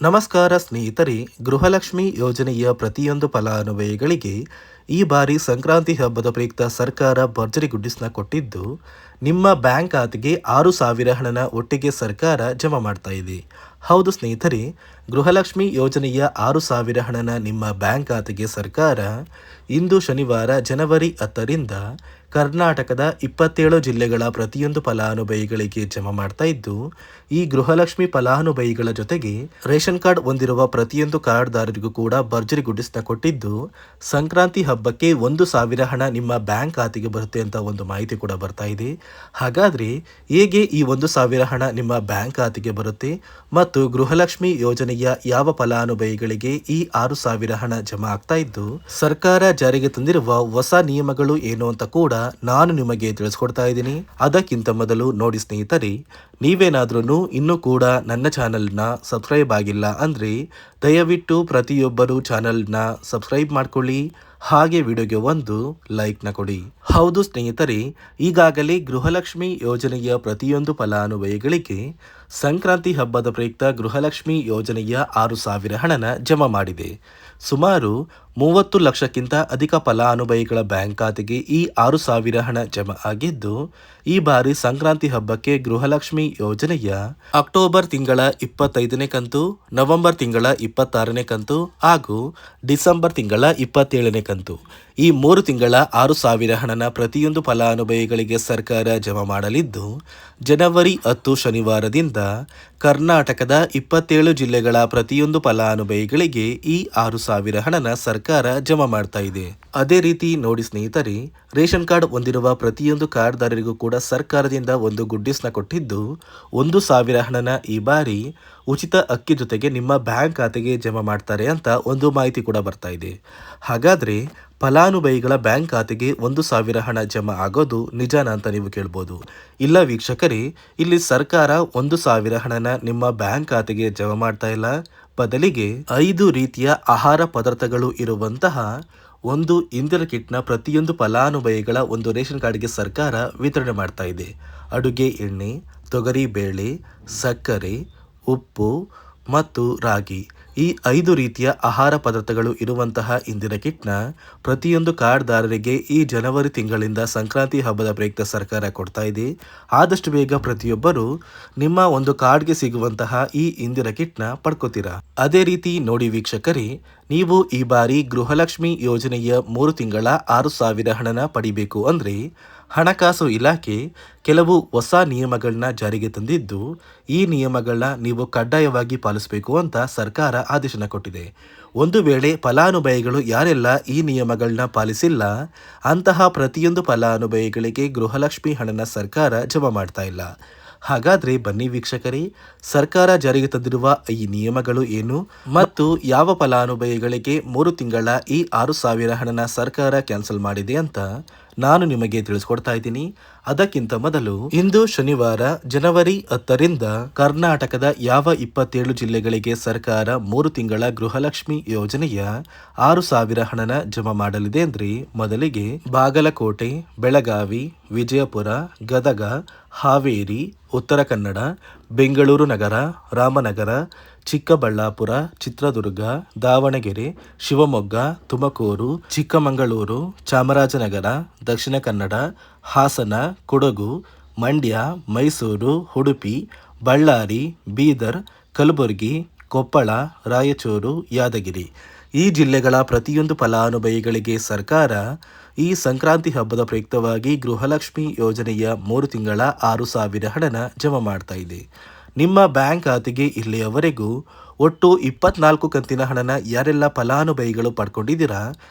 ನಮಸ್ಕಾರ ಸ್ನೇಹಿತರೆ, ಗೃಹಲಕ್ಷ್ಮಿ ಯೋಜನೆಯ ಪ್ರತಿಯೊಂದು ಫಲಾನುಭವಿಗಳಿಗೆ ಈ ಬಾರಿ ಸಂಕ್ರಾಂತಿ ಹಬ್ಬದ ಪ್ರಯುಕ್ತ ಸರ್ಕಾರ ಭರ್ಜರಿ ಗುಡ್ಡಿಸ್ನ ಕೊಟ್ಟಿದ್ದು, ನಿಮ್ಮ ಬ್ಯಾಂಕ್ ಖಾತೆಗೆ 6,000 ಹಣನ ಒಟ್ಟಿಗೆ ಸರ್ಕಾರ ಜಮಾ ಮಾಡ್ತಾ ಇದೆ. ಹೌದು ಸ್ನೇಹಿತರೆ, ಗೃಹಲಕ್ಷ್ಮಿ ಯೋಜನೆಯ 6,000 ಹಣನ ನಿಮ್ಮ ಬ್ಯಾಂಕ್ ಖಾತೆಗೆ ಸರ್ಕಾರ ಇಂದು ಶನಿವಾರ ಜನವರಿ 10ರಿಂದ ಕರ್ನಾಟಕದ 27 ಜಿಲ್ಲೆಗಳ ಪ್ರತಿಯೊಂದು ಫಲಾನುಭವಿಗಳಿಗೆ ಜಮಾ ಮಾಡ್ತಾ ಇದ್ದು, ಈ ಗೃಹಲಕ್ಷ್ಮಿ ಫಲಾನುಭವಿಗಳ ಜೊತೆಗೆ ರೇಷನ್ ಕಾರ್ಡ್ ಹೊಂದಿರುವ ಪ್ರತಿಯೊಂದು ಕಾರ್ಡ್ದಾರರಿಗೂ ಕೂಡ ಭರ್ಜರಿ ಗುಡ್ಡಿಸ್ನ ಕೊಟ್ಟಿದ್ದು, ಸಂಕ್ರಾಂತಿ ಹಬ್ಬಕ್ಕೆ 1,000 ಹಣ ನಿಮ್ಮ ಬ್ಯಾಂಕ್ ಖಾತೆಗೆ ಬರುತ್ತೆ ಅಂತ ಒಂದು ಮಾಹಿತಿ ಕೂಡ ಬರ್ತಾ ಇದೆ. ಹಾಗಾದ್ರೆ ಹೇಗೆ ಈ 1,000 ಹಣ ನಿಮ್ಮ ಬ್ಯಾಂಕ್ ಖಾತೆಗೆ ಬರುತ್ತೆ ಮತ್ತು ಗೃಹಲಕ್ಷ್ಮಿ ಯೋಜನೆಯ ಯಾವ ಫಲಾನುಭವಿಗಳಿಗೆ ಈ 6,000 ಹಣ ಜಮಾ ಆಗ್ತಾ ಇದ್ದು, ಸರ್ಕಾರ ಜಾರಿಗೆ ತಂದಿರುವ ಹೊಸ ನಿಯಮಗಳು ಏನು ಅಂತ ಕೂಡ ನಾನು ನಿಮಗೆ ತಿಳಿಸ್ಕೊಡ್ತಾ ಇದ್ದೀನಿ. ಅದಕ್ಕಿಂತ ಮೊದಲು ನೋಡಿ ಸ್ನೇಹಿತರೆ, ನೀವೇನಾದ್ರೂ ಇನ್ನೂ ಕೂಡ ನನ್ನ ಚಾನಲ್ನ ಸಬ್ಸ್ಕ್ರೈಬ್ ಆಗಿಲ್ಲ ಅಂದ್ರೆ ದಯವಿಟ್ಟು ಪ್ರತಿಯೊಬ್ಬರು ಚಾನಲ್ನ ಸಬ್ಸ್ಕ್ರೈಬ್ ಮಾಡ್ಕೊಳ್ಳಿ, ಹಾಗೆ ವಿಡಿಯೋಗೆ ಒಂದು ಲೈಕ್ನ ಕೊಡಿ. ಹೌದು ಸ್ನೇಹಿತರೆ, ಈಗಾಗಲೇ ಗೃಹಲಕ್ಷ್ಮಿ ಯೋಜನೆಯ ಪ್ರತಿಯೊಂದು ಫಲಾನುಭವಿಗಳಿಗೆ ಸಂಕ್ರಾಂತಿ ಹಬ್ಬದ ಪ್ರಯುಕ್ತ ಗೃಹಲಕ್ಷ್ಮಿ ಯೋಜನೆಯ 6,000 ಹಣನ ಜಮಾ ಮಾಡಿದೆ. ಸುಮಾರು 30 ಲಕ್ಷಕ್ಕಿಂತ ಅಧಿಕ ಫಲಾನುಭವಿಗಳ ಬ್ಯಾಂಕ್ ಖಾತೆಗೆ ಈ 6,000 ಹಣ ಜಮಾ ಆಗಿದ್ದು, ಈ ಬಾರಿ ಸಂಕ್ರಾಂತಿ ಹಬ್ಬಕ್ಕೆ ಗೃಹಲಕ್ಷ್ಮಿ ಯೋಜನೆಯ ಅಕ್ಟೋಬರ್ ತಿಂಗಳ 25ನೇ ಕಂತು, ನವೆಂಬರ್ ತಿಂಗಳ 26ನೇ ಕಂತು ಹಾಗೂ ಡಿಸೆಂಬರ್ ತಿಂಗಳ 27ನೇ ಕಂತು, ಈ 3 ತಿಂಗಳ 6,000 ಹಣನ ಪ್ರತಿಯೊಂದು ಫಲಾನುಭವಿಗಳಿಗೆ ಸರ್ಕಾರ ಜಮಾ ಮಾಡಲಿದ್ದು, ಜನವರಿ 10 ಶನಿವಾರದಿಂದ ಕರ್ನಾಟಕದ 27 ಜಿಲ್ಲೆಗಳ ಪ್ರತಿಯೊಂದು ಫಲಾನುಭವಿಗಳಿಗೆ ಈ 6,000 ಹಣನ ಸರ್ಕಾರ ಜಮಾ ಮಾಡ್ತಾ ಇದೆ. ಅದೇ ರೀತಿ ನೋಡಿ ಸ್ನೇಹಿತರೆ, ರೇಷನ್ ಕಾರ್ಡ್ ಹೊಂದಿರುವ ಪ್ರತಿಯೊಂದು ಕಾರ್ಡ್ದಾರರಿಗೂ ಕೂಡ ಸರ್ಕಾರದಿಂದ ಒಂದು ಗುಡ್ಡಿಸ್ನ ಕೊಟ್ಟಿದ್ದು, 1,000 ಹಣನ ಈ ಬಾರಿ ಉಚಿತ ಅಕ್ಕಿ ಜೊತೆಗೆ ನಿಮ್ಮ ಬ್ಯಾಂಕ್ ಖಾತೆಗೆ ಜಮಾ ಮಾಡ್ತಾರೆ ಅಂತ ಒಂದು ಮಾಹಿತಿ ಕೂಡ ಬರ್ತಾ ಇದೆ. ಹಾಗಾದ್ರೆ ಫಲಾನುಭವಿಗಳ ಬ್ಯಾಂಕ್ ಖಾತೆಗೆ 1,000 ಹಣ ಜಮಾ ಆಗೋದು ನಿಜಾನ ಅಂತ ನೀವು ಕೇಳ್ಬೋದು. ಇಲ್ಲ ವೀಕ್ಷಕರೇ, ಇಲ್ಲಿ ಸರ್ಕಾರ 1,000 ಹಣನ ನಿಮ್ಮ ಬ್ಯಾಂಕ್ ಖಾತೆಗೆ ಜಮಾ ಮಾಡ್ತಾ ಇಲ್ಲ, ಬದಲಿಗೆ 5 ರೀತಿಯ ಆಹಾರ ಪದಾರ್ಥಗಳು ಇರುವಂತಹ ಒಂದು ಇಂದಿರಾ ಕಿಟ್ನ ಪ್ರತಿಯೊಂದು ಫಲಾನುಭವಿಗಳ ಒಂದು ರೇಷನ್ ಕಾರ್ಡ್ಗೆ ಸರ್ಕಾರ ವಿತರಣೆ ಮಾಡ್ತಾ ಇದೆ. ಅಡುಗೆ ಎಣ್ಣೆ, ತೊಗರಿ ಬೇಳೆ, ಸಕ್ಕರೆ, ಉಪ್ಪು ಮತ್ತು ರಾಗಿ, ಈ 5 ರೀತಿಯ ಆಹಾರ ಪದಾರ್ಥಗಳು ಇರುವಂತಹ ಇಂದಿರಾ ಕಿಟ್ನ ಪ್ರತಿಯೊಂದು ಕಾರ್ಡ್ದಾರರಿಗೆ ಈ ಜನವರಿ ತಿಂಗಳಿಂದ ಸಂಕ್ರಾಂತಿ ಹಬ್ಬದ ಪ್ರಯುಕ್ತ ಸರ್ಕಾರ ಕೊಡ್ತಾ ಇದೆ. ಆದಷ್ಟು ಬೇಗ ಪ್ರತಿಯೊಬ್ಬರು ನಿಮ್ಮ ಒಂದು ಕಾರ್ಡ್ಗೆ ಸಿಗುವಂತಹ ಈ ಇಂದಿರಾ ಕಿಟ್ನ ಪಡ್ಕೋತೀರಾ. ಅದೇ ರೀತಿ ನೋಡಿ ವೀಕ್ಷಕರೇ, ನೀವು ಈ ಬಾರಿ ಗೃಹಲಕ್ಷ್ಮಿ ಯೋಜನೆಯ 3 ತಿಂಗಳ 6,000 ಹಣನ ಪಡಿಬೇಕು ಅಂದ್ರೆ ಹಣಕಾಸು ಇಲಾಖೆ ಕೆಲವು ಹೊಸ ನಿಯಮಗಳನ್ನ ಜಾರಿಗೆ ತಂದಿದ್ದು, ಈ ನಿಯಮಗಳನ್ನ ನೀವು ಕಡ್ಡಾಯವಾಗಿ ಪಾಲಿಸಬೇಕು ಅಂತ ಸರ್ಕಾರ ಆದೇಶನ ಕೊಟ್ಟಿದೆ. ಒಂದು ವೇಳೆ ಫಲಾನುಭವಿಗಳು ಯಾರೆಲ್ಲ ಈ ನಿಯಮಗಳನ್ನ ಪಾಲಿಸಿಲ್ಲ ಅಂತಹ ಪ್ರತಿಯೊಂದು ಫಲಾನುಭವಿಗಳಿಗೆ ಗೃಹಲಕ್ಷ್ಮಿ ಹಣನ ಸರ್ಕಾರ ಜಮಾ ಮಾಡ್ತಾ ಇಲ್ಲ. ಹಾಗಾದ್ರೆ ಬನ್ನಿ ವೀಕ್ಷಕರೇ, ಸರ್ಕಾರ ಜಾರಿಗೆ ತಂದಿರುವ ಈ ನಿಯಮಗಳು ಏನು ಮತ್ತು ಯಾವ ಫಲಾನುಭವಿಗಳಿಗೆ 3 ತಿಂಗಳ ಈ 6,000 ಹಣನ ಸರ್ಕಾರ ಕ್ಯಾನ್ಸಲ್ ಮಾಡಿದೆ ಅಂತ ನಾನು ನಿಮಗೆ ತಿಳಿಸ್ಕೊಡ್ತಾ ಇದ್ದೀನಿ. ಅದಕ್ಕಿಂತ ಮೊದಲು ಇಂದು ಶನಿವಾರ ಜನವರಿ 10ರಿಂದ ಕರ್ನಾಟಕದ ಯಾವ 27 ಜಿಲ್ಲೆಗಳಿಗೆ ಸರ್ಕಾರ 3 ತಿಂಗಳ ಗೃಹಲಕ್ಷ್ಮಿ ಯೋಜನೆಯ 6,000 ಹಣನ ಜಮಾ ಮಾಡಲಿದೆ ಅಂದ್ರೆ, ಮೊದಲಿಗೆ ಬಾಗಲಕೋಟೆ, ಬೆಳಗಾವಿ, ವಿಜಯಪುರ, ಗದಗ, ಹಾವೇರಿ, ಉತ್ತರ ಕನ್ನಡ, ಬೆಂಗಳೂರು ನಗರ, ರಾಮನಗರ, ಚಿಕ್ಕಬಳ್ಳಾಪುರ, ಚಿತ್ರದುರ್ಗ, ದಾವಣಗೆರೆ, ಶಿವಮೊಗ್ಗ, ತುಮಕೂರು, ಚಿಕ್ಕಮಗಳೂರು, ಚಾಮರಾಜನಗರ, ದಕ್ಷಿಣ ಕನ್ನಡ, ಹಾಸನ, ಕೊಡಗು, ಮಂಡ್ಯ, ಮೈಸೂರು, ಉಡುಪಿ, ಬಳ್ಳಾರಿ, ಬೀದರ್, ಕಲಬುರಗಿ, ಕೊಪ್ಪಳ, ರಾಯಚೂರು, ಯಾದಗಿರಿ, ಈ ಜಿಲ್ಲೆಗಳ ಪ್ರತಿಯೊಂದು ಫಲಾನುಭವಿಗಳಿಗೆ ಸರ್ಕಾರ ಈ ಸಂಕ್ರಾಂತಿ ಹಬ್ಬದ ಪ್ರಯುಕ್ತವಾಗಿ ಗೃಹಲಕ್ಷ್ಮಿ ಯೋಜನೆಯ 3 ತಿಂಗಳ 6,000 ಹಣನ ಜಮಾ ಮಾಡ್ತಾ ಇದೆ. ನಿಮ್ಮ ಬ್ಯಾಂಕ್ ಖಾತೆಗೆ ಇಲ್ಲಿಯವರೆಗೂ ಒಟ್ಟು 24 ಕಂತಿನ ಹಣನ ಯಾರೆಲ್ಲ ಫಲಾನುಭವಿಗಳು ಪಡ್ಕೊಂಡಿದ್ದೀರಾ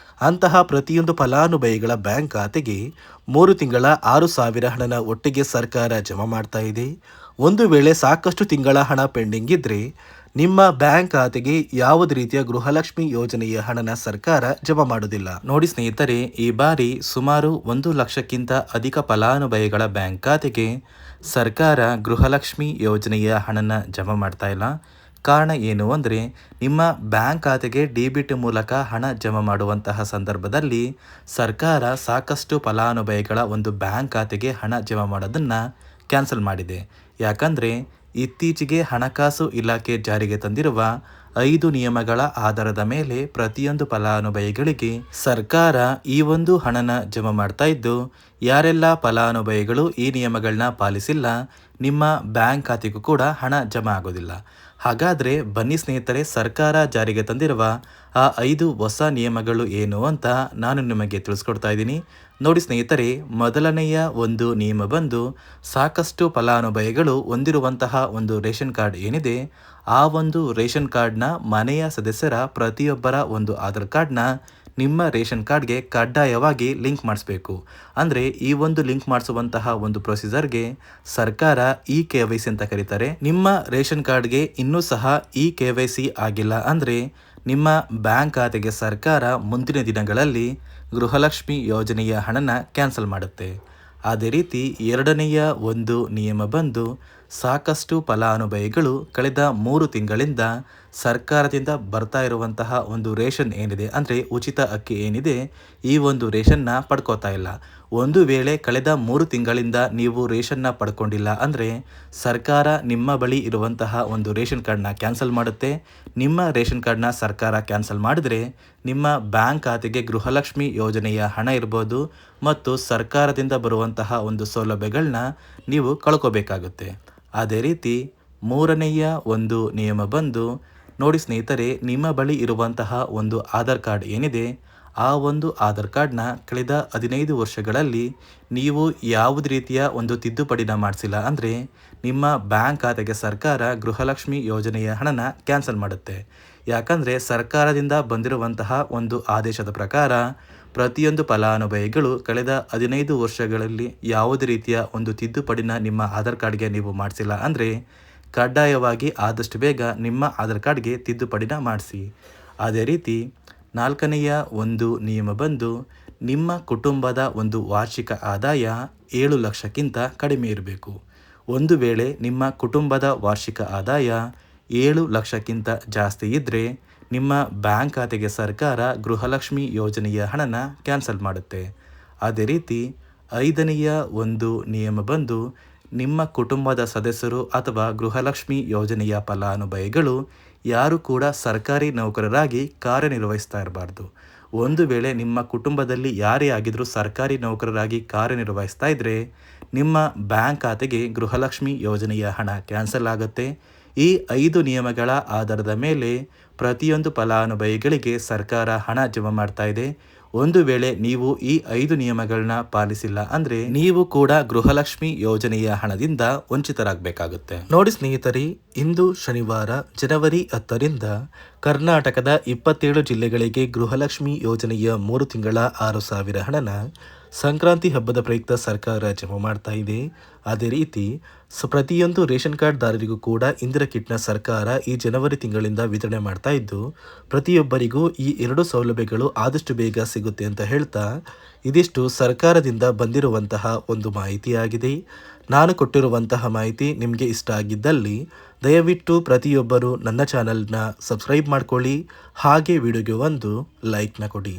ಅಂತಹ ಪ್ರತಿಯೊಂದು ಫಲಾನುಭವಿಗಳ ಬ್ಯಾಂಕ್ ಖಾತೆಗೆ 3 ತಿಂಗಳ 6,000 ಹಣನ ಒಟ್ಟಿಗೆ ಸರ್ಕಾರ ಜಮಾ ಮಾಡ್ತಾ ಇದೆ. ಒಂದು ವೇಳೆ ಸಾಕಷ್ಟು ತಿಂಗಳ ಹಣ ಪೆಂಡಿಂಗ್ ಇದ್ರೆ ನಿಮ್ಮ ಬ್ಯಾಂಕ್ ಖಾತೆಗೆ ಯಾವುದೇ ರೀತಿಯ ಗೃಹಲಕ್ಷ್ಮಿ ಯೋಜನೆಯ ಹಣನ ಸರ್ಕಾರ ಜಮಾ ಮಾಡುವುದಿಲ್ಲ. ನೋಡಿ ಸ್ನೇಹಿತರೆ, ಈ ಬಾರಿ ಸುಮಾರು 1 ಲಕ್ಷಕ್ಕಿಂತ ಅಧಿಕ ಫಲಾನುಭವಿಗಳ ಬ್ಯಾಂಕ್ ಖಾತೆಗೆ ಸರ್ಕಾರ ಗೃಹಲಕ್ಷ್ಮಿ ಯೋಜನೆಯ ಹಣನ ಜಮಾ ಮಾಡ್ತಾ ಇಲ್ಲ. ಕಾರಣ ಏನು ಅಂದರೆ, ನಿಮ್ಮ ಬ್ಯಾಂಕ್ ಖಾತೆಗೆ ಡೆಬಿಟ್ ಮೂಲಕ ಹಣ ಜಮಾ ಮಾಡುವಂತಹ ಸಂದರ್ಭದಲ್ಲಿ ಸರ್ಕಾರ ಸಾಕಷ್ಟು ಫಲಾನುಭವಿಗಳ ಒಂದು ಬ್ಯಾಂಕ್ ಖಾತೆಗೆ ಹಣ ಜಮಾ ಮಾಡೋದನ್ನು ಕ್ಯಾನ್ಸಲ್ ಮಾಡಿದೆ. ಯಾಕಂದರೆ ಇತ್ತೀಚೆಗೆ ಹಣಕಾಸು ಇಲಾಖೆ ಜಾರಿಗೆ ತಂದಿರುವ 5 ನಿಯಮಗಳ ಆಧಾರದ ಮೇಲೆ ಪ್ರತಿಯೊಂದು ಫಲಾನುಭವಿಗಳಿಗೆ ಸರ್ಕಾರ ಈ ಒಂದು ಹಣನ ಜಮಾ ಮಾಡ್ತಾ ಇದ್ದು, ಯಾರೆಲ್ಲ ಫಲಾನುಭವಿಗಳು ಈ ನಿಯಮಗಳನ್ನ ಪಾಲಿಸಿಲ್ಲ, ನಿಮ್ಮ ಬ್ಯಾಂಕ್ ಖಾತೆಗೂ ಕೂಡ ಹಣ ಜಮಾ ಆಗೋದಿಲ್ಲ. ಹಾಗಾದರೆ ಬನ್ನಿ ಸ್ನೇಹಿತರೆ, ಸರ್ಕಾರ ಜಾರಿಗೆ ತಂದಿರುವ ಆ 5 ಹೊಸ ನಿಯಮಗಳು ಏನು ಅಂತ ನಾನು ನಿಮಗೆ ತಿಳಿಸ್ಕೊಡ್ತಾ ಇದ್ದೀನಿ. ನೋಡಿ ಸ್ನೇಹಿತರೆ, ಮೊದಲನೆಯ ಒಂದು ನಿಯಮ ಬಂದು, ಸಾಕಷ್ಟು ಫಲಾನುಭವಿಗಳು ಹೊಂದಿರುವಂತಹ ಒಂದು ರೇಷನ್ ಕಾರ್ಡ್ ಏನಿದೆ, ಆ ಒಂದು ರೇಷನ್ ಕಾರ್ಡ್ನ ಮನೆಯ ಸದಸ್ಯರ ಪ್ರತಿಯೊಬ್ಬರ ಒಂದು ಆಧಾರ್ ಕಾರ್ಡ್ನ ನಿಮ್ಮ ರೇಷನ್ ಕಾರ್ಡ್ಗೆ ಕಡ್ಡಾಯವಾಗಿ ಲಿಂಕ್ ಮಾಡಿಸ್ಬೇಕು. ಅಂದರೆ ಈ ಒಂದು ಲಿಂಕ್ ಮಾಡಿಸುವಂತಹ ಒಂದು ಪ್ರೊಸೀಜರ್ಗೆ ಸರ್ಕಾರ KYC ಅಂತ ಕರೀತಾರೆ. ನಿಮ್ಮ ರೇಷನ್ ಕಾರ್ಡ್ಗೆ ಇನ್ನೂ ಸಹ KYC ಆಗಿಲ್ಲ ಅಂದರೆ ನಿಮ್ಮ ಬ್ಯಾಂಕ್ ಖಾತೆಗೆ ಸರ್ಕಾರ ಮುಂದಿನ ದಿನಗಳಲ್ಲಿ ಗೃಹಲಕ್ಷ್ಮಿ ಯೋಜನೆಯ ಹಣನ ಕ್ಯಾನ್ಸಲ್ ಮಾಡುತ್ತೆ. ಅದೇ ರೀತಿ ಎರಡನೆಯ ಒಂದು ನಿಯಮ ಬಂದು, ಸಾಕಷ್ಟು ಫಲಾನುಭವಿಗಳು ಕಳೆದ 3 ತಿಂಗಳಿಂದ ಸರ್ಕಾರದಿಂದ ಬರ್ತಾ ಇರುವಂತಹ ಒಂದು ರೇಷನ್ ಏನಿದೆ, ಅಂದರೆ ಉಚಿತ ಅಕ್ಕಿ ಏನಿದೆ, ಈ ಒಂದು ರೇಷನ್ನ ಪಡ್ಕೋತಾ ಇಲ್ಲ. ಒಂದು ವೇಳೆ ಕಳೆದ 3 ತಿಂಗಳಿಂದ ನೀವು ರೇಷನ್ನ ಪಡ್ಕೊಂಡಿಲ್ಲ ಅಂದರೆ ಸರ್ಕಾರ ನಿಮ್ಮ ಬಳಿ ಇರುವಂತಹ ಒಂದು ರೇಷನ್ ಕಾರ್ಡ್ನ ಕ್ಯಾನ್ಸಲ್ ಮಾಡುತ್ತೆ. ನಿಮ್ಮ ರೇಷನ್ ಕಾರ್ಡ್ನ ಸರ್ಕಾರ ಕ್ಯಾನ್ಸಲ್ ಮಾಡಿದರೆ ನಿಮ್ಮ ಬ್ಯಾಂಕ್ ಖಾತೆಗೆ ಗೃಹಲಕ್ಷ್ಮಿ ಯೋಜನೆಯ ಹಣ ಇರ್ಬೋದು ಮತ್ತು ಸರ್ಕಾರದಿಂದ ಬರುವಂತಹ ಒಂದು ಸೌಲಭ್ಯಗಳನ್ನ ನೀವು ಕಳ್ಕೋಬೇಕಾಗುತ್ತೆ. ಅದೇ ರೀತಿ ಮೂರನೆಯ ಒಂದು ನಿಯಮ ಬಂದು, ನೋಡಿ ಸ್ನೇಹಿತರೆ, ನಿಮ್ಮ ಬಳಿ ಇರುವಂತಹ ಒಂದು ಆಧಾರ್ ಕಾರ್ಡ್ ಏನಿದೆ, ಆ ಒಂದು ಆಧಾರ್ ಕಾರ್ಡ್ನ ಕಳೆದ 15 ವರ್ಷಗಳಲ್ಲಿ ನೀವು ಯಾವುದೇ ರೀತಿಯ ಒಂದು ತಿದ್ದುಪಡಿನ ಮಾಡಿಸಿಲ್ಲ ಅಂದರೆ ನಿಮ್ಮ ಬ್ಯಾಂಕ್ ಖಾತೆಗೆ ಸರ್ಕಾರ ಗೃಹಲಕ್ಷ್ಮಿ ಯೋಜನೆಯ ಹಣನ ಕ್ಯಾನ್ಸಲ್ ಮಾಡುತ್ತೆ. ಯಾಕಂದರೆ ಸರ್ಕಾರದಿಂದ ಬಂದಿರುವಂತಹ ಒಂದು ಆದೇಶದ ಪ್ರಕಾರ ಪ್ರತಿಯೊಂದು ಫಲಾನುಭವಿಗಳು ಕಳೆದ 15 ವರ್ಷಗಳಲ್ಲಿ ಯಾವುದೇ ರೀತಿಯ ಒಂದು ತಿದ್ದುಪಡಿನ ನಿಮ್ಮ ಆಧಾರ್ ಕಾರ್ಡ್ಗೆ ನೀವು ಮಾಡಿಸಿಲ್ಲ ಅಂದರೆ ಕಡ್ಡಾಯವಾಗಿ ಆದಷ್ಟು ಬೇಗ ನಿಮ್ಮ ಆಧಾರ್ ಕಾರ್ಡ್ಗೆ ತಿದ್ದುಪಡಿನ ಮಾಡಿಸಿ. ಅದೇ ರೀತಿ ನಾಲ್ಕನೆಯ ಒಂದು ನಿಯಮ ಬಂದು, ನಿಮ್ಮ ಕುಟುಂಬದ ಒಂದು ವಾರ್ಷಿಕ ಆದಾಯ 7 ಲಕ್ಷಕ್ಕಿಂತ ಕಡಿಮೆ ಇರಬೇಕು. ಒಂದು ವೇಳೆ ನಿಮ್ಮ ಕುಟುಂಬದ ವಾರ್ಷಿಕ ಆದಾಯ 7 ಲಕ್ಷಕ್ಕಿಂತ ಜಾಸ್ತಿ ಇದ್ದರೆ ನಿಮ್ಮ ಬ್ಯಾಂಕ್ ಖಾತೆಗೆ ಸರ್ಕಾರ ಗೃಹಲಕ್ಷ್ಮಿ ಯೋಜನೆಯ ಹಣನ ಕ್ಯಾನ್ಸಲ್ ಮಾಡುತ್ತೆ. ಅದೇ ರೀತಿ ಐದನೆಯ ಒಂದು ನಿಯಮ ಬಂದು, ನಿಮ್ಮ ಕುಟುಂಬದ ಸದಸ್ಯರು ಅಥವಾ ಗೃಹಲಕ್ಷ್ಮಿ ಯೋಜನೆಯ ಫಲಾನುಭವಿಗಳು ಯಾರು ಕೂಡ ಸರ್ಕಾರಿ ನೌಕರರಾಗಿ ಕಾರ್ಯನಿರ್ವಹಿಸ್ತಾ ಇರಬಾರ್ದು. ಒಂದು ವೇಳೆ ನಿಮ್ಮ ಕುಟುಂಬದಲ್ಲಿ ಯಾರೇ ಆಗಿದ್ರೂ ಸರ್ಕಾರಿ ನೌಕರರಾಗಿ ಕಾರ್ಯನಿರ್ವಹಿಸ್ತಾ ಇದ್ದರೆ ನಿಮ್ಮ ಬ್ಯಾಂಕ್ ಖಾತೆಗೆ ಗೃಹಲಕ್ಷ್ಮಿ ಯೋಜನೆಯ ಹಣ ಕ್ಯಾನ್ಸಲ್ ಆಗುತ್ತೆ. ಈ 5 ನಿಯಮಗಳ ಆಧಾರದ ಮೇಲೆ ಪ್ರತಿಯೊಂದು ಫಲಾನುಭವಿಗಳಿಗೆ ಸರ್ಕಾರ ಹಣ ಜಮಾ ಮಾಡ್ತಾ ಇದೆ. ಒಂದು ವೇಳೆ ನೀವು ಈ 5 ನಿಯಮಗಳನ್ನ ಪಾಲಿಸಿಲ್ಲ ಅಂದರೆ ನೀವು ಕೂಡ ಗೃಹಲಕ್ಷ್ಮಿ ಯೋಜನೆಯ ಹಣದಿಂದ ವಂಚಿತರಾಗಬೇಕಾಗುತ್ತೆ. ನೋಡಿ ಸ್ನೇಹಿತರೆ, ಇಂದು ಶನಿವಾರ ಜನವರಿ 10ರಿಂದ ಕರ್ನಾಟಕದ 27 ಜಿಲ್ಲೆಗಳಿಗೆ ಗೃಹಲಕ್ಷ್ಮಿ ಯೋಜನೆಯ 3 ತಿಂಗಳ 6,000 ಹಣನ ಸಂಕ್ರಾಂತಿ ಹಬ್ಬದ ಪ್ರಯುಕ್ತ ಸರ್ಕಾರ ಜಮಾ ಮಾಡ್ತಾ ಇದೆ. ಅದೇ ರೀತಿ ಪ್ರತಿಯೊಂದು ರೇಷನ್ ಕಾರ್ಡ್ದಾರರಿಗೂ ಕೂಡ ಇಂದಿರಾ ಕಿಟ್ನ ಸರ್ಕಾರ ಈ ಜನವರಿ ತಿಂಗಳಿಂದ ವಿತರಣೆ ಮಾಡ್ತಾ ಇದ್ದು, ಪ್ರತಿಯೊಬ್ಬರಿಗೂ ಈ 2 ಸೌಲಭ್ಯಗಳು ಆದಷ್ಟು ಬೇಗ ಸಿಗುತ್ತೆ ಅಂತ ಹೇಳ್ತಾ, ಇದಿಷ್ಟು ಸರ್ಕಾರದಿಂದ ಬಂದಿರುವಂತಹ ಒಂದು ಮಾಹಿತಿಯಾಗಿದೆ. ನಾನು ಕೊಟ್ಟಿರುವಂತಹ ಮಾಹಿತಿ ನಿಮಗೆ ಇಷ್ಟ ಆಗಿದ್ದಲ್ಲಿ ದಯವಿಟ್ಟು ಪ್ರತಿಯೊಬ್ಬರು ನನ್ನ ಚಾನಲ್ನ ಸಬ್ಸ್ಕ್ರೈಬ್ ಮಾಡ್ಕೊಳ್ಳಿ, ಹಾಗೆ ವಿಡಿಯೋಗೆ ಒಂದು ಲೈಕ್ನ ಕೊಡಿ.